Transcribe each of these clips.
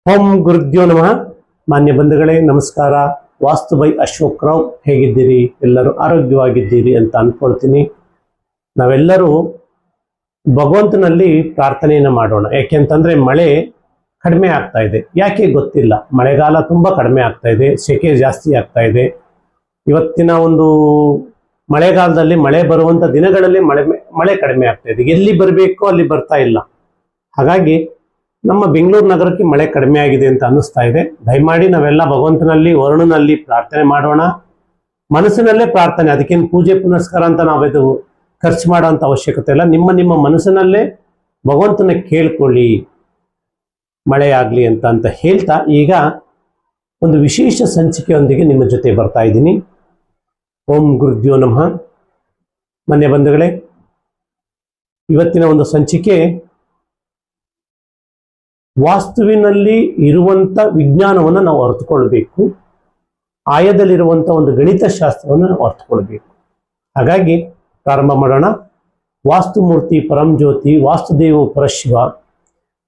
ಓಂ ಗುರುದ್ಯೋ ನಮಃ. ಮಾನ್ಯ ಬಂಧುಗಳೇ ನಮಸ್ಕಾರ. ವಾಸ್ತು ಬೈ ಅಶೋಕ್ ರಾವ್. ಹೇಗಿದ್ದೀರಿ? ಎಲ್ಲರೂ ಆರೋಗ್ಯವಾಗಿದ್ದೀರಿ ಅಂತ ಅನ್ಕೊಳ್ತೀನಿ. ನಾವೆಲ್ಲರೂ ಭಗವಂತನಲ್ಲಿ ಪ್ರಾರ್ಥನೆಯನ್ನು ಮಾಡೋಣ. ಯಾಕೆಂತಂದ್ರೆ ಮಳೆ ಕಡಿಮೆ ಆಗ್ತಾ ಇದೆ. ಯಾಕೆ ಗೊತ್ತಿಲ್ಲ. ಮಳೆಗಾಲ ತುಂಬಾ ಕಡಿಮೆ ಆಗ್ತಾ ಇದೆ, ಸೆಕೆ ಜಾಸ್ತಿ ಆಗ್ತಾ ಇದೆ. ಇವತ್ತಿನ ಒಂದು ಮಳೆಗಾಲದಲ್ಲಿ ಮಳೆ ಬರುವಂತ ದಿನಗಳಲ್ಲಿ ಮಳೆ ಕಡಿಮೆ ಆಗ್ತಾ ಇದೆ. ಎಲ್ಲಿ ಬರಬೇಕೋ ಅಲ್ಲಿ ಬರ್ತಾ ಇಲ್ಲ. ಹಾಗಾಗಿ ನಮ್ಮ ಬೆಂಗಳೂರು ನಗರಕ್ಕೆ ಮಳೆ ಕಡಿಮೆ ಆಗಿದೆ ಅಂತ ಅನ್ನಿಸ್ತಾ ಇದೆ. ದಯಮಾಡಿ ನಾವೆಲ್ಲ ಭಗವಂತನಲ್ಲಿ ವರುಣನಲ್ಲಿ ಪ್ರಾರ್ಥನೆ ಮಾಡೋಣ. ಮನಸ್ಸಿನಲ್ಲೇ ಪ್ರಾರ್ಥನೆ, ಅದಕ್ಕೇನು ಪೂಜೆ ಪುನಸ್ಕಾರ ಅಂತ ನಾವಿದು ಖರ್ಚು ಮಾಡೋಂಥ ಅವಶ್ಯಕತೆ ಇಲ್ಲ. ನಿಮ್ಮ ಮನಸ್ಸಿನಲ್ಲೇ ಭಗವಂತನ ಕೇಳ್ಕೊಳ್ಳಿ ಮಳೆ ಆಗಲಿ ಅಂತ ಹೇಳ್ತಾ ಈಗ ಒಂದು ವಿಶೇಷ ಸಂಚಿಕೆಯೊಂದಿಗೆ ನಿಮ್ಮ ಜೊತೆ ಬರ್ತಾ ಇದ್ದೀನಿ. ಓಂ ಗುರುದ್ಯೋ ನಮಃ. ಮಾನ್ಯ ಬಂಧುಗಳೇ, ಇವತ್ತಿನ ಒಂದು ಸಂಚಿಕೆ ವಾಸ್ತುವಿನಲ್ಲಿ ಇರುವಂತ ವಿಜ್ಞಾನವನ್ನು ನಾವು ಅರ್ಥಕೊಳ್ಬೇಕು. ಆಯದಲ್ಲಿರುವಂತ ಒಂದು ಗಣಿತ ಶಾಸ್ತ್ರವನ್ನು ನಾವು ಅರ್ಥಕೊಳ್ಬೇಕು. ಹಾಗಾಗಿ ಪ್ರಾರಂಭ ಮಾಡೋಣ. ವಾಸ್ತುಮೂರ್ತಿ ಪರಂ ಜ್ಯೋತಿ, ವಾಸ್ತುದೇವೋ ಪರಶಿವ,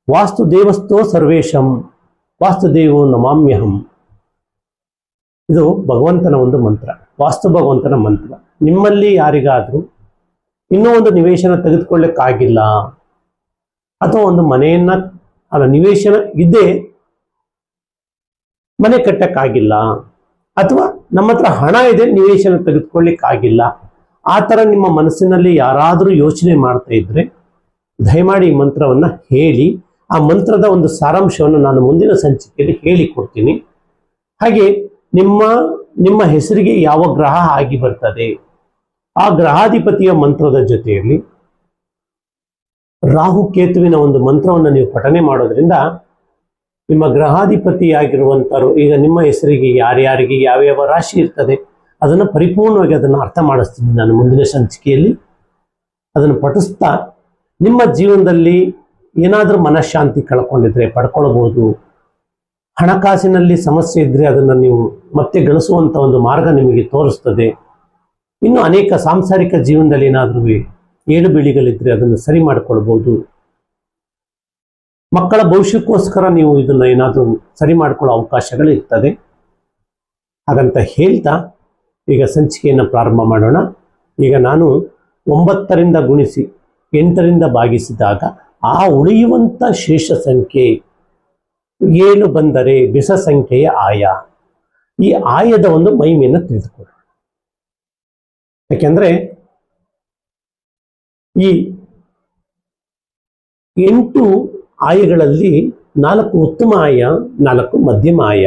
ವಾಸ್ತುದೇವಸ್ಥೋ ಸರ್ವೇಶಂ, ವಾಸ್ತುದೇವೋ ನಮಾಮ್ಯಹಂ. ಇದು ಭಗವಂತನ ಒಂದು ಮಂತ್ರ, ವಾಸ್ತು ಭಗವಂತನ ಮಂತ್ರ. ನಿಮ್ಮಲ್ಲಿ ಯಾರಿಗಾದ್ರೂ ಇನ್ನೂ ಒಂದು ನಿವೇಶನ ತೆಗೆದುಕೊಳ್ಳಕ್ಕಾಗಿಲ್ಲ, ಅಥವಾ ಒಂದು ಮನೆಯನ್ನ ನಿವೇಶನ ಇದೆ ಮನೆ ಕಟ್ಟಕ್ಕಾಗಿಲ್ಲ, ಅಥವಾ ನಮ್ಮ ಹತ್ರ ಹಣ ಇದೆ ನಿವೇಶನ ತೆಗೆದುಕೊಳ್ಳಿಕ್ಕಾಗಿಲ್ಲ, ಆ ಥರ ನಿಮ್ಮ ಮನಸ್ಸಿನಲ್ಲಿ ಯಾರಾದರೂ ಯೋಚನೆ ಮಾಡ್ತಾ ಇದ್ರೆ ದಯಮಾಡಿ ಈ ಮಂತ್ರವನ್ನ ಹೇಳಿ. ಆ ಮಂತ್ರದ ಒಂದು ಸಾರಾಂಶವನ್ನು ನಾನು ಮುಂದಿನ ಸಂಚಿಕೆಯಲ್ಲಿ ಹೇಳಿಕೊಡ್ತೀನಿ. ಹಾಗೆ ನಿಮ್ಮ ಹೆಸರಿಗೆ ಯಾವ ಗ್ರಹ ಆಗಿ ಬರ್ತದೆ, ಆ ಗ್ರಹಾಧಿಪತಿಯ ಮಂತ್ರದ ಜೊತೆಯಲ್ಲಿ ರಾಹು ಕೇತುವಿನ ಒಂದು ಮಂತ್ರವನ್ನು ನೀವು ಪಠನೆ ಮಾಡೋದ್ರಿಂದ ನಿಮ್ಮ ಗ್ರಹಾಧಿಪತಿಯಾಗಿರುವಂಥವ್ರು, ಈಗ ನಿಮ್ಮ ಹೆಸರಿಗೆ ಯಾರ್ಯಾರಿಗೆ ಯಾವ್ಯಾವ ರಾಶಿ ಇರ್ತದೆ ಅದನ್ನು ಪರಿಪೂರ್ಣವಾಗಿ ಅದನ್ನು ಅರ್ಥ ಮಾಡಿಸ್ತೀನಿ ನಾನು ಮುಂದಿನ ಸಂಚಿಕೆಯಲ್ಲಿ. ಅದನ್ನು ಪಠಿಸ್ತಾ ನಿಮ್ಮ ಜೀವನದಲ್ಲಿ ಏನಾದರೂ ಮನಃಶಾಂತಿ ಕಳ್ಕೊಂಡಿದ್ರೆ ಪಡ್ಕೊಳ್ಬೋದು, ಹಣಕಾಸಿನಲ್ಲಿ ಸಮಸ್ಯೆ ಇದ್ರೆ ಅದನ್ನು ನೀವು ಮತ್ತೆ ಗಳಿಸುವಂಥ ಒಂದು ಮಾರ್ಗ ನಿಮಗೆ ತೋರಿಸ್ತದೆ. ಇನ್ನು ಅನೇಕ ಸಾಂಸಾರಿಕ ಜೀವನದಲ್ಲಿ ಏನಾದರೂ ಏಳು ಬೀಳಿಗಳಿದ್ರೆ ಅದನ್ನು ಸರಿ ಮಾಡಿಕೊಳ್ಬಹುದು. ಮಕ್ಕಳ ಭವಿಷ್ಯಕ್ಕೋಸ್ಕರ ನೀವು ಇದನ್ನ ಏನಾದರೂ ಸರಿ ಮಾಡಿಕೊಳ್ಳೋ ಅವಕಾಶಗಳು ಇರ್ತದೆ. ಹಾಗಂತ ಹೇಳ್ತಾ ಈಗ ಸಂಚಿಕೆಯನ್ನು ಪ್ರಾರಂಭ ಮಾಡೋಣ. ಈಗ ನಾನು 9ರಿಂದ ಗುಣಿಸಿ 8ರಿಂದ ಭಾಗಿಸಿದಾಗ ಆ ಉಳಿಯುವಂತ ಶೇಷ ಸಂಖ್ಯೆ 7 ಬಂದರೆ ಬೆಸ ಸಂಖ್ಯೆಯ ಆಯ. ಈ ಆಯದ ಒಂದು ಮಹಿಮೆಯನ್ನು ತಿಳಿದುಕೊಳ್ಳೋಣ. ಯಾಕೆಂದ್ರೆ ಈ 8 ಆಯಗಳಲ್ಲಿ 4 ಉತ್ತಮ ಆಯ, 4 ಮಧ್ಯಮ ಆಯ.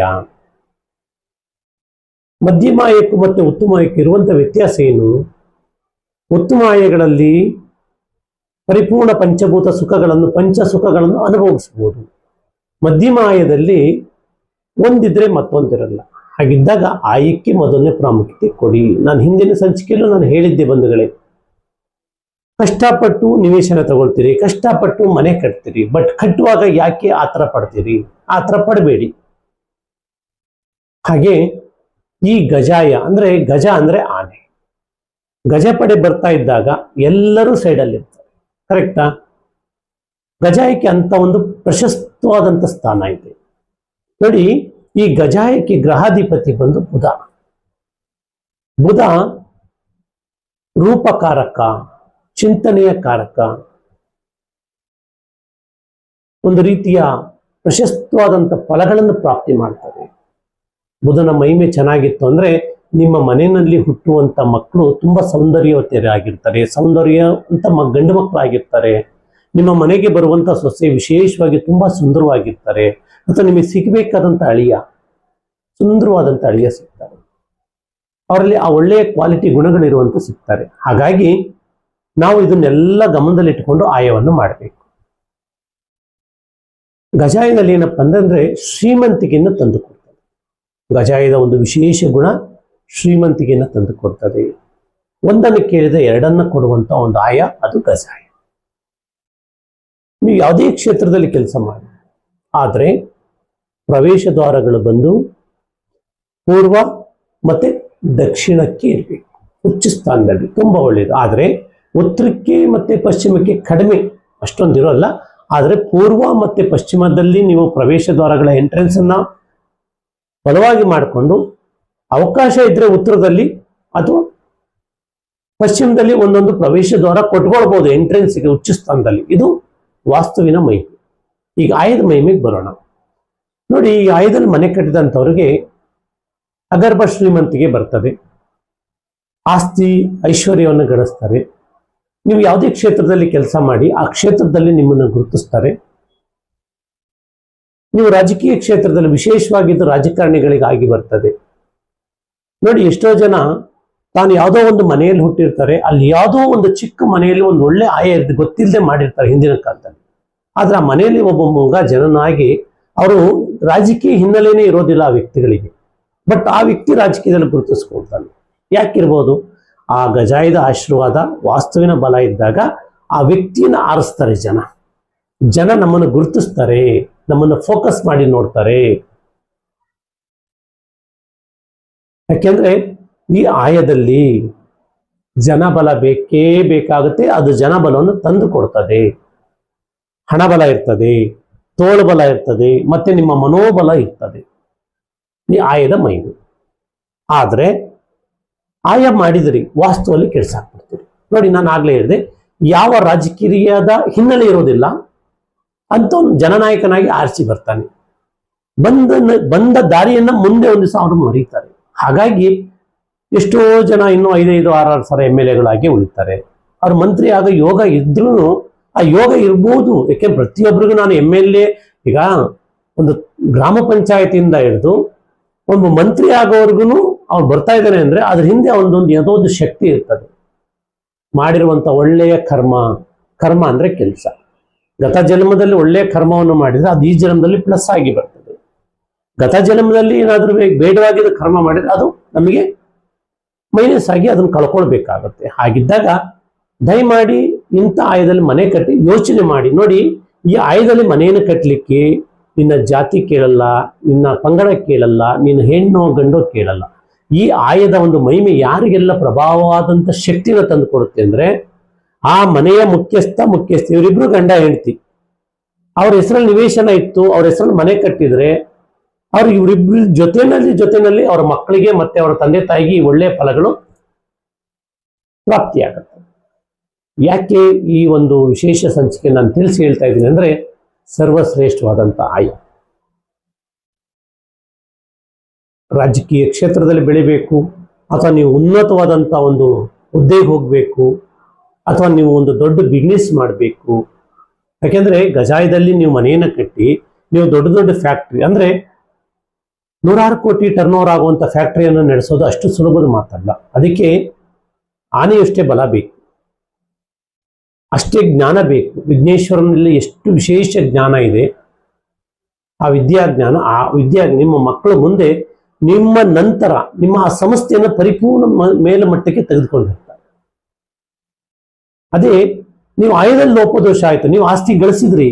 ಮಧ್ಯಮ ಆಯಕ್ಕೂ ಮತ್ತೆ ಉತ್ತಮ ಆಯಕ್ಕೂ ಇರುವಂತ ವ್ಯತ್ಯಾಸ ಏನು? ಉತ್ತಮ ಆಯಗಳಲ್ಲಿ ಪರಿಪೂರ್ಣ ಪಂಚಭೂತ ಸುಖಗಳನ್ನು, ಪಂಚ ಸುಖಗಳನ್ನು ಅನುಭವಿಸಬಹುದು. ಮಧ್ಯಮ ಆಯದಲ್ಲಿ ಒಂದಿದ್ರೆ ಮತ್ತೊಂದಿರಲ್ಲ. ಹಾಗಿದ್ದಾಗ ಆಯಕ್ಕೆ ಮೊದಲನೇ ಪ್ರಾಮುಖ್ಯತೆ ಕೊಡಿ. ನಾನು ಹಿಂದಿನ ಸಂಚಿಕೆಯಲ್ಲೂ ನಾನು ಹೇಳಿದ್ದೆ ಬಂಧುಗಳೇ, ಕಷ್ಟಪಟ್ಟು ನಿವೇಶನ ತಗೊಳ್ತೀರಿ, ಕಷ್ಟಪಟ್ಟು ಮನೆ ಕಟ್ತೀರಿ, ಬಟ್ ಕಟ್ಟುವಾಗ ಯಾಕೆ ಆತರ ಪಡ್ತೀರಿ? ಆತರ ಪಡಬೇಡಿ. ಹಾಗೆ ಈ ಗಜಾಯ ಅಂದ್ರೆ, ಗಜ ಅಂದ್ರೆ ಆನೆ, ಗಜಪಡೆ ಬರ್ತಾ ಇದ್ದಾಗ ಎಲ್ಲರೂ ಸೈಡಲ್ಲಿ ಇರ್ತಾರೆ. ಕರೆಕ್ಟಾ? ಗಜಾಯಕ್ಕೆ ಅಂತ ಒಂದು ಪ್ರಶಸ್ತವಾದಂತ ಸ್ಥಾನ ಇದೆ ನೋಡಿ. ಈ ಗಜಾಯಕ್ಕೆ ಗ್ರಹಾಧಿಪತಿ ಬಂದು ಬುಧ. ಬುಧ ರೂಪಕಾರಕ, ಚಿಂತನೆಯ ಕಾರಕ, ಒಂದು ರೀತಿಯ ಪ್ರಶಸ್ತವಾದಂಥ ಫಲಗಳನ್ನು ಪ್ರಾಪ್ತಿ ಮಾಡ್ತಾರೆ. ಬುಧನ ಮಹಿಮೆ ಚೆನ್ನಾಗಿತ್ತು ಅಂದ್ರೆ ನಿಮ್ಮ ಮನೆಯಲ್ಲಿ ಹುಟ್ಟುವಂತ ಮಕ್ಕಳು ತುಂಬಾ ಸೌಂದರ್ಯವತಿಯರಾಗಿರ್ತಾರೆ, ಸೌಂದರ್ಯ ಅಂತ ಗಂಡು ಮಕ್ಕಳು ಆಗಿರ್ತಾರೆ. ನಿಮ್ಮ ಮನೆಗೆ ಬರುವಂತ ಸೊಸೆ ವಿಶೇಷವಾಗಿ ತುಂಬಾ ಸುಂದರವಾಗಿರ್ತಾರೆ. ಅಥವಾ ನಿಮಗೆ ಸಿಗಬೇಕಾದಂತ ಅಳಿಯ, ಸುಂದರವಾದಂತ ಅಳಿಯ ಸಿಗ್ತಾರೆ. ಅವರಲ್ಲಿ ಆ ಒಳ್ಳೆಯ ಕ್ವಾಲಿಟಿ ಗುಣಗಳಿರುವಂತ ಸಿಗ್ತಾರೆ. ಹಾಗಾಗಿ ನಾವು ಇದನ್ನೆಲ್ಲ ಗಮನದಲ್ಲಿಟ್ಟುಕೊಂಡು ಆಯವನ್ನು ಮಾಡಬೇಕು. ಗಜಾಯದಲ್ಲಿ ಏನಪ್ಪ ಅಂತಂದ್ರೆ ಶ್ರೀಮಂತಿಕೆಯನ್ನು ತಂದು ಕೊಡ್ತದೆ. ಗಜಾಯದ ಒಂದು ವಿಶೇಷ ಗುಣ ಶ್ರೀಮಂತಿಕೆಯನ್ನು ತಂದು ಕೊಡ್ತದೆ. ಒಂದನ್ನು ಕೇಳಿದ್ರೆ ಎರಡನ್ನ ಕೊಡುವಂತ ಒಂದು ಆಯ, ಅದು ಗಜಾಯ. ನೀವು ಯಾವುದೇ ಕ್ಷೇತ್ರದಲ್ಲಿ ಕೆಲಸ ಮಾಡಿ, ಆದ್ರೆ ಪ್ರವೇಶ ದ್ವಾರಗಳು ಬಂದು ಪೂರ್ವ ಮತ್ತೆ ದಕ್ಷಿಣಕ್ಕೆ ಇರಬೇಕು. ಉಚ್ಚ ಸ್ಥಾನದಲ್ಲಿ ತುಂಬಾ ಒಳ್ಳೆಯದು. ಆದ್ರೆ ಉತ್ತರಕ್ಕೆ ಮತ್ತೆ ಪಶ್ಚಿಮಕ್ಕೆ ಕಡಿಮೆ, ಅಷ್ಟೊಂದಿರೋಲ್ಲ. ಆದರೆ ಪೂರ್ವ ಮತ್ತೆ ಪಶ್ಚಿಮದಲ್ಲಿ ನೀವು ಪ್ರವೇಶ ದ್ವಾರಗಳ ಎಂಟ್ರೆನ್ಸ್ ಅನ್ನ ಬಲವಾಗಿ ಮಾಡಿಕೊಂಡು ಅವಕಾಶ ಇದ್ರೆ ಉತ್ತರದಲ್ಲಿ ಅಥವಾ ಪಶ್ಚಿಮದಲ್ಲಿ ಒಂದೊಂದು ಪ್ರವೇಶ ದ್ವಾರ ಕೊಟ್ಕೊಳ್ಬಹುದು ಎಂಟ್ರೆನ್ಸ್ಗೆ ಉಚ್ಚ ಸ್ಥಾನದಲ್ಲಿ. ಇದು ವಾಸ್ತುವಿನ ಮಹಿಮೆ. ಈಗ ಆಯದ ಮಹಿಮೆಗೆ ಬರೋಣ. ನೋಡಿ, ಈ ಆಯದಲ್ಲಿ ಮನೆ ಕಟ್ಟಿದಂಥವ್ರಿಗೆ ಅಗರ್ಭ ಶ್ರೀಮಂತಿಗೆ ಬರ್ತದೆ, ಆಸ್ತಿ ಐಶ್ವರ್ಯವನ್ನು ಗಳಿಸ್ತಾರೆ. ನೀವು ಯಾವುದೇ ಕ್ಷೇತ್ರದಲ್ಲಿ ಕೆಲಸ ಮಾಡಿ ಆ ಕ್ಷೇತ್ರದಲ್ಲಿ ನಿಮ್ಮನ್ನು ಗುರುತಿಸ್ತಾರೆ. ನೀವು ರಾಜಕೀಯ ಕ್ಷೇತ್ರದಲ್ಲಿ ವಿಶೇಷವಾಗಿದ್ದು ರಾಜಕಾರಣಿಗಳಿಗಾಗಿ ಬರ್ತದೆ. ನೋಡಿ, ಎಷ್ಟೋ ಜನ ತಾನು ಯಾವುದೋ ಒಂದು ಮನೆಯಲ್ಲಿ ಹುಟ್ಟಿರ್ತಾರೆ, ಅಲ್ಲಿ ಯಾವುದೋ ಒಂದು ಚಿಕ್ಕ ಮನೆಯಲ್ಲಿ ಒಂದು ಒಳ್ಳೆ ಆಯ ಗೊತ್ತಿಲ್ಲದೆ ಮಾಡಿರ್ತಾರೆ ಹಿಂದಿನ ಕಾಲದಲ್ಲಿ. ಆದ್ರೆ ಆ ಮನೆಯಲ್ಲಿ ಒಬ್ಬ ಮಗ ಜನನಾಗಿ ಅವರು ರಾಜಕೀಯ ಹಿನ್ನೆಲೆನೇ ಇರೋದಿಲ್ಲ ಆ ವ್ಯಕ್ತಿಗಳಿಗೆ, ಬಟ್ ಆ ವ್ಯಕ್ತಿ ರಾಜಕೀಯದಲ್ಲಿ ಗುರುತಿಸ್ಕೊಳ್ತಾನೆ. ಯಾಕಿರ್ಬೋದು? ಆ ಗಜಾಯದ ಆಶೀರ್ವಾದ, ವಾಸ್ತುವಿನ ಬಲ ಇದ್ದಾಗ ಆ ವ್ಯಕ್ತಿಯನ್ನು ಆರಿಸ್ತಾರೆ ಜನ ನಮ್ಮನ್ನು ಗುರುತಿಸ್ತಾರೆ, ನಮ್ಮನ್ನು ಫೋಕಸ್ ಮಾಡಿ ನೋಡ್ತಾರೆ. ಯಾಕೆಂದ್ರೆ ಈ ಆಯದಲ್ಲಿ ಜನಬಲ ಬೇಕೇ ಬೇಕಾಗುತ್ತೆ. ಅದು ಜನಬಲವನ್ನು ತಂದು ಕೊಡ್ತದೆ. ಹಣಬಲ ಇರ್ತದೆ, ತೋಳುಬಲ ಇರ್ತದೆ, ಮತ್ತೆ ನಿಮ್ಮ ಮನೋಬಲ ಇರ್ತದೆ. ಈ ಆಯದ ಮಹಿಮೆ. ಆದ್ರೆ ಆಯ ಮಾಡಿದ್ರಿ ವಾಸ್ತುವಲ್ಲಿ ಕೆಡ್ಸಾಕ್ಬಿಡ್ತೀರಿ. ನೋಡಿ, ನಾನು ಆಗ್ಲೇ ಹೇಳಿದೆ, ಯಾವ ರಾಜಕೀಯದ ಹಿನ್ನೆಲೆ ಇರೋದಿಲ್ಲ ಅಂತ ಜನನಾಯಕನಾಗಿ ಆರಿಸಿ ಬರ್ತಾನೆ. ಬಂದ ದಾರಿಯನ್ನ ಮುಂದೆ ಒಂದು ದಿವಸ ಅವರು ಮರೀತಾರೆ. ಹಾಗಾಗಿ ಎಷ್ಟೋ ಜನ ಇನ್ನೂ 5-6 ಸಾವಿರ MLA ಉಳಿತಾರೆ. ಅವ್ರ ಮಂತ್ರಿ ಆಗ ಯೋಗ ಇದ್ರೂ ಆ ಯೋಗ ಇರ್ಬೋದು. ಯಾಕೆ ಪ್ರತಿಯೊಬ್ಬರಿಗೂ ನಾನು MLA, ಈಗ ಒಂದು ಗ್ರಾಮ ಪಂಚಾಯತಿಯಿಂದ ಹಿಡಿದು ಒಂದು ಮಂತ್ರಿ ಆಗೋವರೆಗೂ ಅವ್ರು ಬರ್ತಾ ಇದ್ದಾನೆ ಅಂದ್ರೆ ಅದ್ರ ಹಿಂದೆ ಯಾವುದೋ ಒಂದು ಶಕ್ತಿ ಇರ್ತದೆ. ಮಾಡಿರುವಂತ ಒಳ್ಳೆಯ ಕರ್ಮ ಅಂದ್ರೆ ಕೆಲಸ. ಗತ ಜನ್ಮದಲ್ಲಿ ಒಳ್ಳೆಯ ಕರ್ಮವನ್ನು ಮಾಡಿದ್ರೆ ಅದು ಈ ಜನ್ಮದಲ್ಲಿ ಪ್ಲಸ್ ಆಗಿ ಬರ್ತದೆ. ಗತ ಜನ್ಮದಲ್ಲಿ ಏನಾದ್ರೂ ಬೇಡವಾಗಿದ್ದ ಕರ್ಮ ಮಾಡಿದ್ರೆ ಅದು ನಮಗೆ ಮೈನಸ್ ಆಗಿ ಅದನ್ನು ಕಳ್ಕೊಳ್ಬೇಕಾಗತ್ತೆ. ಹಾಗಿದ್ದಾಗ ದಯಮಾಡಿ ಇಂಥ ಆಯದಲ್ಲಿ ಮನೆ ಕಟ್ಟಿ ಯೋಚನೆ ಮಾಡಿ. ನೋಡಿ, ಈ ಆಯದಲ್ಲಿ ಮನೆಯನ್ನು ಕಟ್ಟಲಿಕ್ಕೆ ನಿನ್ನ ಜಾತಿ ಕೇಳಲ್ಲ, ನಿನ್ನ ಪಂಗಡ ಕೇಳಲ್ಲ, ನಿನ್ನ ಹೆಣ್ಣು ಗಂಡು ಕೇಳಲ್ಲ. ಈ ಆಯದ ಒಂದು ಮಹಿಮೆ ಯಾರಿಗೆಲ್ಲ ಪ್ರಭಾವವಾದಂಥ ಶಕ್ತಿನ ತಂದು ಕೊಡುತ್ತೆ ಅಂದ್ರೆ ಆ ಮನೆಯ ಮುಖ್ಯಸ್ಥ ಇವರಿಬ್ರು ಗಂಡ ಹೆಂಡತಿ, ಅವ್ರ ಹೆಸರಲ್ಲಿ ನಿವೇಶನ ಇತ್ತು, ಅವ್ರ ಹೆಸರಲ್ಲಿ ಮನೆ ಕಟ್ಟಿದ್ರೆ ಅವ್ರು ಇವರಿಬ್ರು ಜೊತೆನಲ್ಲಿ ಅವರ ಮಕ್ಕಳಿಗೆ ಮತ್ತೆ ಅವರ ತಂದೆ ತಾಯಿಗೆ ಒಳ್ಳೆಯ ಫಲಗಳು ಪ್ರಾಪ್ತಿಯಾಗುತ್ತೆ. ಯಾಕೆ ಈ ಒಂದು ವಿಶೇಷ ಸಂಚಿಕೆ ನಾನು ತಿಳಿಸಿ ಹೇಳ್ತಾ ಇದ್ದೀನಿ ಅಂದ್ರೆ ಸರ್ವಶ್ರೇಷ್ಠವಾದಂಥ ಆಯ. ರಾಜಕೀಯ ಕ್ಷೇತ್ರದಲ್ಲಿ ಬೆಳಿಬೇಕು, ಅಥವಾ ನೀವು ಉನ್ನತವಾದಂಥ ಒಂದು ಹುದ್ದೆಗೆ ಹೋಗಬೇಕು, ಅಥವಾ ನೀವು ಒಂದು ದೊಡ್ಡ ಬಿಸ್ನೆಸ್ ಮಾಡಬೇಕು. ಯಾಕೆಂದ್ರೆ ಗಜಾಯದಲ್ಲಿ ನೀವು ಮನೆಯನ್ನು ಕಟ್ಟಿ ನೀವು ದೊಡ್ಡ ಫ್ಯಾಕ್ಟ್ರಿ ಅಂದ್ರೆ 100 ಕೋಟಿ ಟರ್ನ್ ಓವರ್ ಆಗುವಂಥ ಫ್ಯಾಕ್ಟರಿಯನ್ನು ನಡೆಸೋದು ಅಷ್ಟು ಸುಲಭದ ಮಾತಲ್ಲ. ಅದಕ್ಕೆ ಆನೆಯಷ್ಟೇ ಬಲ ಬೇಕು, ಅಷ್ಟೇ ಜ್ಞಾನ ಬೇಕು. ವಿಘ್ನೇಶ್ವರನಲ್ಲಿ ಎಷ್ಟು ವಿಶೇಷ ಜ್ಞಾನ ಇದೆ. ಆ ವಿದ್ಯಾ ನಿಮ್ಮ ಮಕ್ಕಳು ಮುಂದೆ ನಿಮ್ಮ ನಂತರ ನಿಮ್ಮ ಆ ಸಂಸ್ಥೆಯನ್ನು ಪರಿಪೂರ್ಣ ಮೇಲ್ಮಟ್ಟಕ್ಕೆ ತೆಗೆದುಕೊಂಡಿರ್ತಾರೆ. ಅದೇ ನೀವು ಆಯದಲ್ಲಿ ಲೋಪದೋಷ ಆಯ್ತು, ನೀವು ಆಸ್ತಿ ಗಳಿಸಿದ್ರಿ,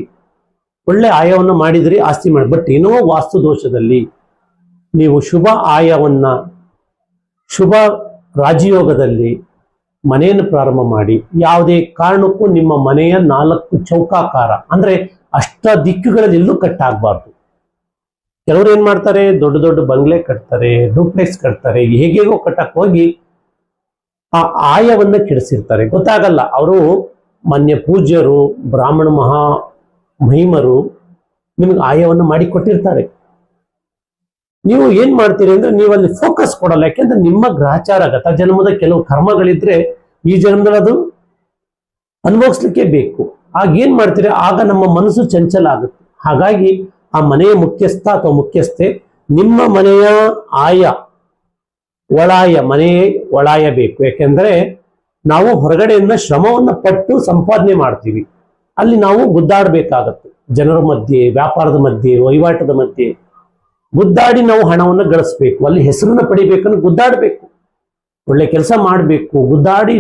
ಒಳ್ಳೆ ಆಯವನ್ನು ಮಾಡಿದ್ರಿ, ಆಸ್ತಿ ಮಾಡಿ, ಬಟ್ ಏನೋ ವಾಸ್ತು ದೋಷದಲ್ಲಿ ನೀವು ಶುಭ ಆಯವನ್ನ ಶುಭ ರಾಜಯೋಗದಲ್ಲಿ ಮನೆಯನ್ನು ಪ್ರಾರಂಭ ಮಾಡಿ ಯಾವುದೇ ಕಾರಣಕ್ಕೂ ನಿಮ್ಮ ಮನೆಯ 4 ಚೌಕಾಕಾರ ಅಂದ್ರೆ ಅಷ್ಟ ದಿಕ್ಕುಗಳಲ್ಲಿ ಎಲ್ಲೂ ಕಟ್ಟಾಗಬಾರ್ದು. ಕೆಲವರು ಏನ್ ಮಾಡ್ತಾರೆ, ದೊಡ್ಡ ಬಂಗ್ಲೆ ಕಟ್ತಾರೆ, ಡೂಪ್ಲೆಕ್ಸ್ ಕಟ್ತಾರೆ, ಹೇಗೇಗೋ ಕಟ್ಟಕ್ಕೆ ಹೋಗಿ ಆ ಆಯವನ್ನ ಕೆಡಿಸಿರ್ತಾರೆ. ಗೊತ್ತಾಗಲ್ಲ. ಅವರು ಮಾನ್ಯ ಪೂಜ್ಯರು, ಬ್ರಾಹ್ಮಣ ಮಹಿಮರು ನಿಮ್ಗೆ ಆಯವನ್ನು ಮಾಡಿ ಕೊಟ್ಟಿರ್ತಾರೆ. ನೀವು ಏನ್ ಮಾಡ್ತೀರಿ ಅಂದ್ರೆ ನೀವು ಅಲ್ಲಿ ಫೋಕಸ್ ಕೊಡಲ್ಲ. ಯಾಕೆಂದ್ರೆ ನಿಮ್ಮ ಗ್ರಹಚಾರ ಗತ ಜನ್ಮದ ಕೆಲವು ಕರ್ಮಗಳಿದ್ರೆ ಈ ಜನ್ಮದಲ್ಲಿ ಅದು ಅನುಭವಿಸ್ಲಿಕ್ಕೆ ಬೇಕು. ಆಗ ಏನ್ ಮಾಡ್ತೀರಿ, ಆಗ ನಮ್ಮ ಮನಸ್ಸು ಚಂಚಲ ಆಗುತ್ತೆ. ಹಾಗಾಗಿ ಆ ಮನೆಯ ಮುಖ್ಯಸ್ಥ ಅಥವಾ ಮುಖ್ಯಸ್ಥೆ ನಿಮ್ಮ ಮನೆಯ ಮನೆಯೇ ಒಳಾಯ ಬೇಕು. ಯಾಕೆಂದ್ರೆ ನಾವು ಹೊರಗಡೆಯಿಂದ ಶ್ರಮವನ್ನ ಪಟ್ಟು ಸಂಪಾದನೆ ಮಾಡ್ತೀವಿ, ಅಲ್ಲಿ ನಾವು ಗುದ್ದಾಡಬೇಕಾಗತ್ತೆ. ಜನರ ಮಧ್ಯೆ, ವ್ಯಾಪಾರದ ಮಧ್ಯೆ, ವಹಿವಾಟದ ಮಧ್ಯೆ ಗುದ್ದಾಡಿ ನಾವು ಹಣವನ್ನು ಗಳಿಸ್ಬೇಕು. ಅಲ್ಲಿ ಹೆಸರನ್ನ ಪಡಿಬೇಕಂದ್ರೆ ಗುದ್ದಾಡಬೇಕು, ಒಳ್ಳೆ ಕೆಲಸ ಮಾಡಬೇಕು, ಗುದ್ದಾಡಿ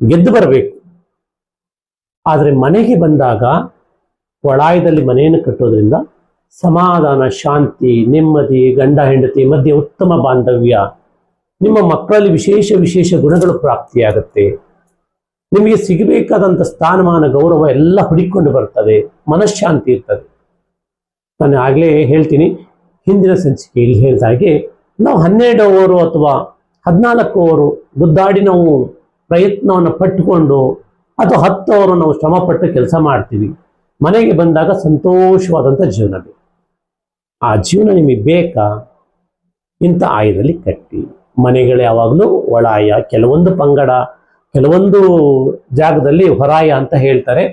ಗೆದ್ದು ಬರಬೇಕು. ಆದ್ರೆ ಮನೆಗೆ ಬಂದಾಗ ಒಳಾಯದಲ್ಲಿ ಮನೆಯನ್ನು ಕಟ್ಟೋದ್ರಿಂದ ಸಮಾಧಾನ, ಶಾಂತಿ, ನೆಮ್ಮದಿ, ಗಂಡ ಹೆಂಡತಿ ಮಧ್ಯೆ ಉತ್ತಮ ಬಾಂಧವ್ಯ, ನಿಮ್ಮ ಮಕ್ಕಳಲ್ಲಿ ವಿಶೇಷ ಗುಣಗಳು ಪ್ರಾಪ್ತಿಯಾಗುತ್ತೆ. ನಿಮಗೆ ಸಿಗಬೇಕಾದಂಥ ಸ್ಥಾನಮಾನ ಗೌರವ ಎಲ್ಲ ಹುಡುಕೊಂಡು ಬರ್ತದೆ, ಮನಃಶಾಂತಿ ಇರ್ತದೆ. ನಾನು ಆಗಲೇ ಹೇಳ್ತೀನಿ, ಹಿಂದಿನ ಸಂಚಿಕೆಯಲ್ಲಿ ಹೇಳಿದ ಹಾಗೆ ನಾವು 12 ಓವರು ಅಥವಾ 14 ಓವರು ಗುದ್ದಾಡಿ ನಾವು ಪ್ರಯತ್ನವನ್ನು ಪಟ್ಟುಕೊಂಡು ಅಥವಾ 10 ಅವರು ನಾವು ಶ್ರಮಪಟ್ಟು ಕೆಲಸ ಮಾಡ್ತೀವಿ. ಮನೆಗೆ ಬಂದಾಗ ಸಂತೋಷವಾದಂಥ ಜೀವನ ಬೇಕು. ಆ ಜೀವನ ನಿಮಗೆ ಬೇಕಾ? ಇಂಥ ಆಯದಲ್ಲಿ ಕಟ್ಟಿ. ಮನೆಗಳು ಯಾವಾಗಲೂ ಒಳಾಯ, ಕೆಲವೊಂದು ಪಂಗಡ, ಕೆಲವೊಂದು ಜಾಗದಲ್ಲಿ ಹೊರಾಯ ಅಂತ ಹೇಳ್ತಾರೆ.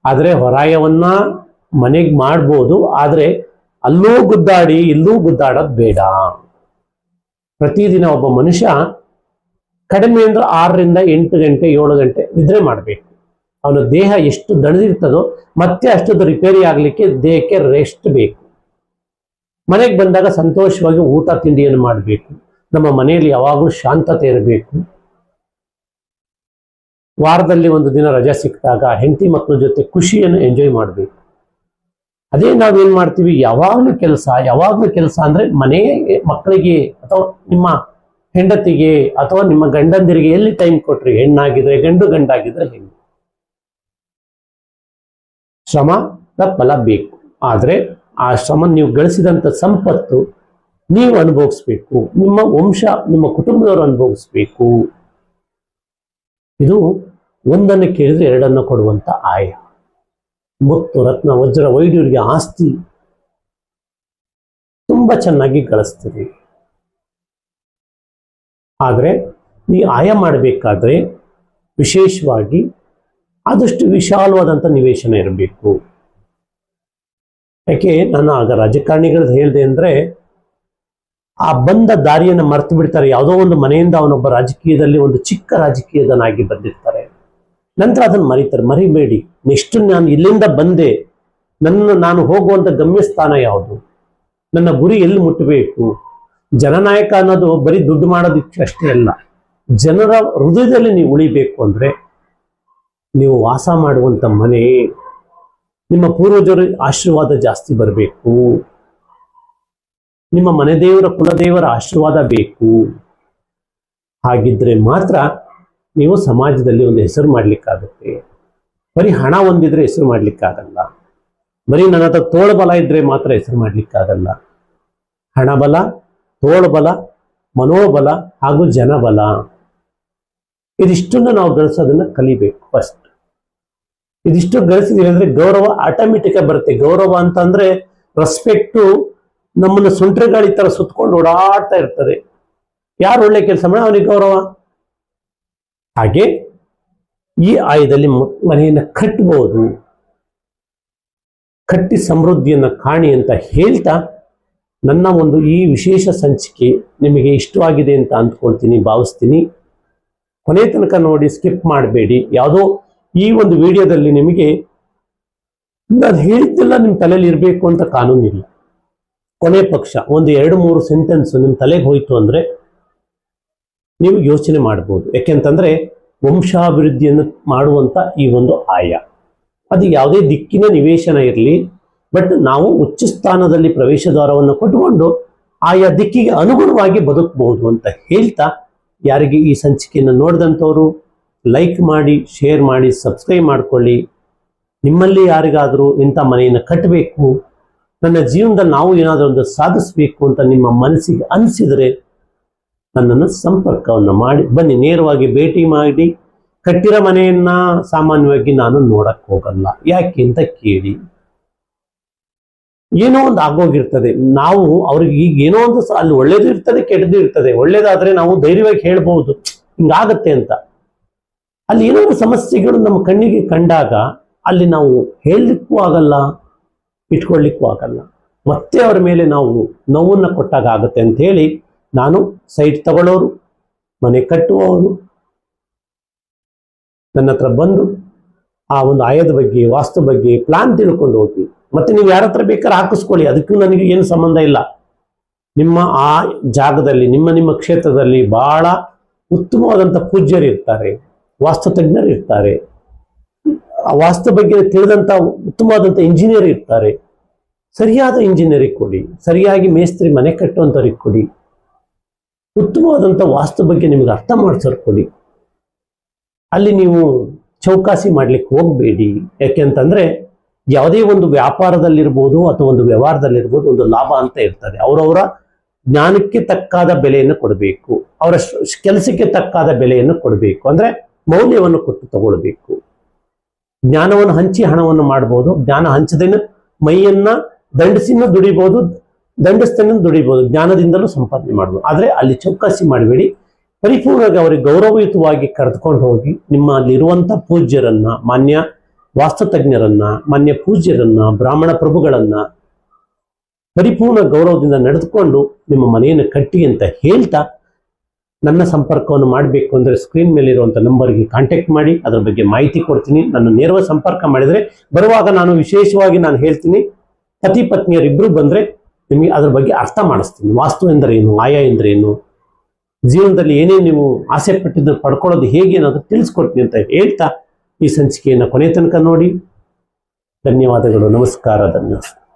ಆದರೆ ಹೊರಾಯವನ್ನ ಮನೆಗೆ ಮಾಡ್ಬೋದು, ಆದರೆ ಅಲ್ಲೂ ಗುದ್ದಾಡಿ ಇಲ್ಲೂ ಗುದ್ದಾಡೋದು ಬೇಡ. ಪ್ರತಿದಿನ ಒಬ್ಬ ಮನುಷ್ಯ ಕಡಿಮೆ ಅಂದ್ರೆ 6 ರಿಂದ 8 ಗಂಟೆ 7 ಗಂಟೆ ನಿದ್ರೆ ಮಾಡಬೇಕು. ಅವನ ದೇಹ ಎಷ್ಟು ದಣಿದಿರ್ತದೋ ಮತ್ತೆ ಅಷ್ಟೊಂದು ರಿಪೇರಿ ಆಗಲಿಕ್ಕೆ ದೇಹಕ್ಕೆ ರೆಸ್ಟ್ ಬೇಕು. ಮನೆಗೆ ಬಂದಾಗ ಸಂತೋಷವಾಗಿ ಊಟ ತಿಂಡಿಯನ್ನು ಮಾಡಬೇಕು. ನಮ್ಮ ಮನೆಯಲ್ಲಿ ಯಾವಾಗಲೂ ಶಾಂತತೆ ಇರಬೇಕು. ವಾರದಲ್ಲಿ ಒಂದು ದಿನ ರಜಾ ಸಿಕ್ಕಿದಾಗ ಹೆಂಡತಿ ಮಕ್ಕಳ ಜೊತೆ ಖುಷಿಯನ್ನು ಎಂಜಾಯ್ ಮಾಡಬೇಕು. ಅದೇ ನಾವೇನ್ ಮಾಡ್ತೀವಿ, ಯಾವಾಗಲೂ ಕೆಲಸ ಅಂದ್ರೆ ಮನೆ ಮಕ್ಕಳಿಗೆ ಅಥವಾ ನಿಮ್ಮ ಹೆಂಡತಿಗೆ ಅಥವಾ ನಿಮ್ಮ ಗಂಡಂದಿರಿಗೆ ಎಲ್ಲಿ ಟೈಮ್ ಕೊಟ್ರಿ? ಹೆಣ್ಣಾಗಿದ್ರೆ ಗಂಡು, ಗಂಡಾಗಿದ್ರೆ ಹೆಣ್ಣು. ಶ್ರಮದ ಫಲ ಬೇಕು. ಆದ್ರೆ ಆ ಶ್ರಮ ನೀವು ಗಳಿಸಿದಂಥ ಸಂಪತ್ತು ನೀವು ಅನುಭವಿಸ್ಬೇಕು, ನಿಮ್ಮ ವಂಶ ನಿಮ್ಮ ಕುಟುಂಬದವರು ಅನುಭವಿಸ್ಬೇಕು. ಇದು ಒಂದನ್ನು ಕೇಳಿದ್ರೆ ಎರಡನ್ನು ಕೊಡುವಂತ ಆಯ. ಮುತ್ತು ರತ್ನ ವಜ್ರ ವೈಢೂರ್ಯ ಆಸ್ತಿ ತುಂಬಾ ಚೆನ್ನಾಗಿ ಗಳಿಸ್ತೀರಿ. ಆದ್ರೆ ಈ ಆಯ ಮಾಡಬೇಕಾದ್ರೆ ವಿಶೇಷವಾಗಿ ಆದಷ್ಟು ವಿಶಾಲವಾದಂಥ ನಿವೇಶನ ಇರಬೇಕು. ಯಾಕೆ ನಾನು ಆಗ ರಾಜಕಾರಣಿಗಳದ್ದು ಹೇಳಿದೆ ಅಂದ್ರೆ, ಆ ಬಂದ ದಾರಿಯನ್ನು ಮರ್ತು ಬಿಡ್ತಾರೆ. ಯಾವುದೋ ಒಂದು ಮನೆಯಿಂದ ಅವನೊಬ್ಬ ರಾಜಕೀಯದಲ್ಲಿ ಒಂದು ಚಿಕ್ಕ ರಾಜಕೀಯದನಾಗಿ ಬಂದಿರ್ತಾರೆ, ನಂತರ ಅದನ್ನು ಮರಿತಾರೆ. ಮರಿಬೇಡಿ. ನೆಕ್ಸ್ಟ್ ನಾನು ಇಲ್ಲಿಂದ ಬಂದೆ, ನಾನು ಹೋಗುವಂತ ಗಮ್ಯಸ್ಥಾನ ಯಾವುದು, ನನ್ನ ಗುರಿ ಎಲ್ಲಿ ಮುಟ್ಟಬೇಕು. ಜನನಾಯಕ ಅನ್ನೋದು ಬರೀ ದುಡ್ಡು ಮಾಡೋದಕ್ಕೆ ಅಷ್ಟೇ ಅಲ್ಲ. ಜನರ ಹೃದಯದಲ್ಲಿ ನೀವು ಉಳಿಬೇಕು ಅಂದ್ರೆ ನೀವು ವಾಸ ಮಾಡುವಂತ ಮನೆ, ನಿಮ್ಮ ಪೂರ್ವಜರ ಆಶೀರ್ವಾದ ಜಾಸ್ತಿ ಬರಬೇಕು. ನಿಮ್ಮ ಮನೆ ದೇವರ ಕುಲದೇವರ ಆಶೀರ್ವಾದ ಬೇಕು. ಹಾಗಿದ್ರೆ ಮಾತ್ರ ನೀವು ಸಮಾಜದಲ್ಲಿ ಒಂದು ಹೆಸರು ಮಾಡ್ಲಿಕ್ಕಾಗುತ್ತೆ. ಬರೀ ಹಣ ಹೊಂದಿದ್ರೆ ಹೆಸರು ಮಾಡ್ಲಿಕ್ಕಾಗಲ್ಲ. ಬರೀ ನನ್ನ ಹತ್ರ ತೋಳ್ಬಲ ಇದ್ರೆ ಮಾತ್ರ ಹೆಸರು ಮಾಡ್ಲಿಕ್ಕಾಗಲ್ಲ. ಹಣಬಲ, ತೋಳ್ಬಲ, ಮನೋಬಲ ಹಾಗೂ ಜನಬಲ, ಇದಿಷ್ಟನ್ನು ನಾವು ಗಳಿಸೋದನ್ನ ಕಲಿಬೇಕು. ಫಸ್ಟ್ ಇದಿಷ್ಟು ಗಳಿಸಿದೀವಿ ಅಂದ್ರೆ ಗೌರವ ಆಟೋಮೆಟಿಕ್ ಆಗಿ ಬರುತ್ತೆ. ಗೌರವ ಅಂತಂದ್ರೆ ರೆಸ್ಪೆಕ್ಟು ನಮ್ಮನ್ನು ಸುಂಟ್ರೆ ಗಾಳಿ ತರ ಸುತ್ಕೊಂಡು ಓಡಾಡ್ತಾ ಇರ್ತದೆ. ಯಾರು ಒಳ್ಳೆ ಕೆಲಸ ಮಾಡ ಅವನಿಗೆ ಗೌರವ. ಹಾಗೆ ಈ ಆಯದಲ್ಲಿ ಮನೆಯನ್ನ ಕಟ್ಟಬಹುದು, ಕಟ್ಟಿ ಸಮೃದ್ಧಿಯನ್ನ ಕಾಣಿ ಅಂತ ಹೇಳ್ತಾ ನನ್ನ ಒಂದು ಈ ವಿಶೇಷ ಸಂಚಿಕೆ ನಿಮಗೆ ಇಷ್ಟವಾಗಿದೆ ಅಂತ ಅಂದ್ಕೊಳ್ತೀನಿ, ಭಾವಿಸ್ತೀನಿ. ಕೊನೆ ತನಕ ನೋಡಿ, ಸ್ಕಿಪ್ ಮಾಡಬೇಡಿ. ಯಾವುದೋ ಈ ಒಂದು ವಿಡಿಯೋದಲ್ಲಿ ನಿಮಗೆ ನಾನು ಹೇಳಿದ್ದೆಲ್ಲ ನಿಮ್ಮ ತಲೆಯಲ್ಲಿ ಇರಬೇಕು ಅಂತ ಕಾನೂನಿಲ್ಲ. ಕೊನೆ ಪಕ್ಷ ಒಂದು 2-3 ಸೆಂಟೆನ್ಸ್ ನಿಮ್ಮ ತಲೆಗೆ ಹೋಯ್ತು ಅಂದ್ರೆ ನೀವು ಯೋಚನೆ ಮಾಡ್ಬೋದು. ಯಾಕೆಂತಂದ್ರೆ ವಂಶಾಭಿವೃದ್ಧಿಯನ್ನು ಮಾಡುವಂತ ಈ ಒಂದು ಆಯ, ಅದು ಯಾವುದೇ ದಿಕ್ಕಿನ ನಿವೇಶನ ಇರಲಿ, ಬಟ್ ನಾವು ಉಚ್ಚ ಸ್ಥಾನದಲ್ಲಿ ಪ್ರವೇಶ ದ್ವಾರವನ್ನು ಕೊಟ್ಟುಕೊಂಡು ಆಯಾ ದಿಕ್ಕಿಗೆ ಅನುಗುಣವಾಗಿ ಬದುಕಬಹುದು ಅಂತ ಹೇಳ್ತಾ, ಯಾರಿಗೆ ಈ ಸಂಚಿಕೆಯನ್ನು ನೋಡಿದಂಥವ್ರು ಲೈಕ್ ಮಾಡಿ, ಶೇರ್ ಮಾಡಿ, ಸಬ್ಸ್ಕ್ರೈಬ್ ಮಾಡ್ಕೊಳ್ಳಿ. ನಿಮ್ಮಲ್ಲಿ ಯಾರಿಗಾದರೂ ಇಂಥ ಮನೆಯನ್ನು ಕಟ್ಟಬೇಕು, ನನ್ನ ಜೀವನದಲ್ಲಿ ನಾವು ಏನಾದರೂ ಒಂದು ಸಾಧಿಸಬೇಕು ಅಂತ ನಿಮ್ಮ ಮನಸ್ಸಿಗೆ ಅನಿಸಿದರೆ ನನ್ನನ್ನು ಸಂಪರ್ಕವನ್ನು ಮಾಡಿ ಬನ್ನಿ. ನೇರವಾಗಿ ಭೇಟಿ ಮಾಡಿ. ಕಟ್ಟಿರೋ ಮನೆಯನ್ನ ಸಾಮಾನ್ಯವಾಗಿ ನಾನು ನೋಡಕ್ ಹೋಗಲ್ಲ. ಯಾಕೆ ಅಂತ ಕೇಳಿ, ಏನೋ ಒಂದು ಆಗೋಗಿರ್ತದೆ. ನಾವು ಅವ್ರಿಗೆ ಈಗ ಏನೋ ಒಂದು ಅಲ್ಲಿ ಒಳ್ಳೇದು ಇರ್ತದೆ, ಕೆಟ್ಟದ್ದು ಇರ್ತದೆ. ಒಳ್ಳೇದಾದ್ರೆ ನಾವು ಧೈರ್ಯವಾಗಿ ಹೇಳ್ಬಹುದು ಹಿಂಗಾಗತ್ತೆ ಅಂತ. ಅಲ್ಲಿ ಏನೋ ಒಂದು ಸಮಸ್ಯೆಗಳು ನಮ್ಮ ಕಣ್ಣಿಗೆ ಕಂಡಾಗ ಅಲ್ಲಿ ನಾವು ಹೇಳಲಿಕ್ಕೂ ಆಗಲ್ಲ, ಇಟ್ಕೊಳ್ಳಿಕ್ಕೂ ಆಗಲ್ಲ. ಮತ್ತೆ ಅವರ ಮೇಲೆ ನಾವು ನೋವನ್ನ ಕೊಟ್ಟಾಗ ಆಗುತ್ತೆ ಅಂತ ಹೇಳಿ ನಾನು ಸೈಟ್ ತಗೊಳ್ಳೋರು, ಮನೆ ಕಟ್ಟುವವರು ನನ್ನ ಹತ್ರ ಬಂದು ಆ ಒಂದು ಆಯದ ಬಗ್ಗೆ, ವಾಸ್ತು ಬಗ್ಗೆ ಪ್ಲಾನ್ ತಿಳ್ಕೊಂಡು ಹೋಗಿ. ಮತ್ತೆ ನೀವು ಯಾರ ಹತ್ರ ಬೇಕಾದ್ರೆ ಹಾಕಿಸ್ಕೊಳ್ಳಿ, ಅದಕ್ಕೂ ನನಗೆ ಏನು ಸಂಬಂಧ ಇಲ್ಲ. ನಿಮ್ಮ ಆ ಜಾಗದಲ್ಲಿ, ನಿಮ್ಮ ಕ್ಷೇತ್ರದಲ್ಲಿ ಬಹಳ ಉತ್ತಮವಾದಂಥ ಪೂಜ್ಯರು ಇರ್ತಾರೆ, ವಾಸ್ತು ತಜ್ಞರು ಇರ್ತಾರೆ, ಆ ವಾಸ್ತು ಬಗ್ಗೆ ತಿಳಿದಂಥ ಉತ್ತಮವಾದಂಥ ಇಂಜಿನಿಯರ್ ಇರ್ತಾರೆ. ಸರಿಯಾದ ಇಂಜಿನಿಯರಿಗೆ ಕೊಡಿ, ಸರಿಯಾಗಿ ಮೇಸ್ತ್ರಿ ಮನೆ ಕಟ್ಟುವಂಥವ್ರಿಗೆ ಕೊಡಿ, ಉತ್ತಮವಾದಂಥ ವಾಸ್ತು ಬಗ್ಗೆ ನಿಮಗೆ ಅರ್ಥ ಮಾಡಿಸೋರು ಕೊಡಿ. ಅಲ್ಲಿ ನೀವು ಚೌಕಾಸಿ ಮಾಡ್ಲಿಕ್ಕೆ ಹೋಗಬೇಡಿ. ಯಾಕೆಂತಂದ್ರೆ ಯಾವುದೇ ಒಂದು ವ್ಯಾಪಾರದಲ್ಲಿರ್ಬೋದು ಅಥವಾ ಒಂದು ವ್ಯವಹಾರದಲ್ಲಿರ್ಬೋದು ಒಂದು ಲಾಭ ಅಂತ ಇರ್ತದೆ. ಅವರವರ ಜ್ಞಾನಕ್ಕೆ ತಕ್ಕಾದ ಬೆಲೆಯನ್ನು ಕೊಡಬೇಕು, ಅವರ ಕೆಲಸಕ್ಕೆ ತಕ್ಕಾದ ಬೆಲೆಯನ್ನು ಕೊಡಬೇಕು, ಅಂದ್ರೆ ಮೌಲ್ಯವನ್ನು ಕೊಟ್ಟು ತಗೊಳ್ಬೇಕು. ಜ್ಞಾನವನ್ನು ಹಂಚಿ ಹಣವನ್ನು ಮಾಡ್ಬೋದು, ಜ್ಞಾನ ಹಂಚದೇನು ಮೈಯನ್ನ ದಂಡಿಸಿನ ದುಡಿಬಹುದು, ದಂಡಿಸ್ತೇನೆ ದುಡಿಬಹುದು, ಜ್ಞಾನದಿಂದಲೂ ಸಂಪಾದನೆ ಮಾಡ್ಬೋದು. ಆದ್ರೆ ಅಲ್ಲಿ ಚೌಕಾಸಿ ಮಾಡಬೇಡಿ. ಪರಿಪೂರ್ಣವಾಗಿ ಅವರಿಗೆ ಗೌರವಯುತವಾಗಿ ಕರೆದುಕೊಂಡು ಹೋಗಿ ನಿಮ್ಮಲ್ಲಿರುವಂತ ಪೂಜ್ಯರನ್ನ, ಮಾನ್ಯ ವಾಸ್ತುತಜ್ಞರನ್ನ, ಮಾನ್ಯ ಪೂಜ್ಯರನ್ನ, ಬ್ರಾಹ್ಮಣ ಪ್ರಭುಗಳನ್ನ ಪರಿಪೂರ್ಣ ಗೌರವದಿಂದ ನಡೆದುಕೊಂಡು ನಿಮ್ಮ ಮನೆಯನ್ನು ಕಟ್ಟಿ ಅಂತ ಹೇಳ್ತಾ, ನನ್ನ ಸಂಪರ್ಕವನ್ನು ಮಾಡಬೇಕು ಅಂದರೆ ಸ್ಕ್ರೀನ್ ಮೇಲೆ ಇರುವಂಥ ನಂಬರ್ಗೆ ಕಾಂಟ್ಯಾಕ್ಟ್ ಮಾಡಿ, ಅದರ ಬಗ್ಗೆ ಮಾಹಿತಿ ಕೊಡ್ತೀನಿ. ನನ್ನ ನೇರವಾಗಿ ಸಂಪರ್ಕ ಮಾಡಿದರೆ ಬರುವಾಗ ನಾನು ವಿಶೇಷವಾಗಿ ನಾನು ಹೇಳ್ತೀನಿ, ಪತಿ ಪತ್ನಿಯರಿಬ್ಬರು ಬಂದರೆ ನಿಮಗೆ ಅದರ ಬಗ್ಗೆ ಅರ್ಥ ಮಾಡಿಸ್ತೀನಿ. ವಾಸ್ತು ಎಂದರೇನು, ಆಯಾ ಎಂದರೇನು, ಜೀವನದಲ್ಲಿ ಏನೇನು ನೀವು ಆಸೆ ಪಟ್ಟಿದ್ದು ಪಡ್ಕೊಳ್ಳೋದು ಹೇಗೆ ಅನ್ನೋದು ತಿಳಿಸ್ಕೊಡ್ತೀನಿ ಅಂತ ಹೇಳ್ತಾ ಈ ಸಂಚಿಕೆಯನ್ನು ಕೊನೆ ತನಕ ನೋಡಿ. ಧನ್ಯವಾದಗಳು. ನಮಸ್ಕಾರ. ಧನ್ಯವಾದ.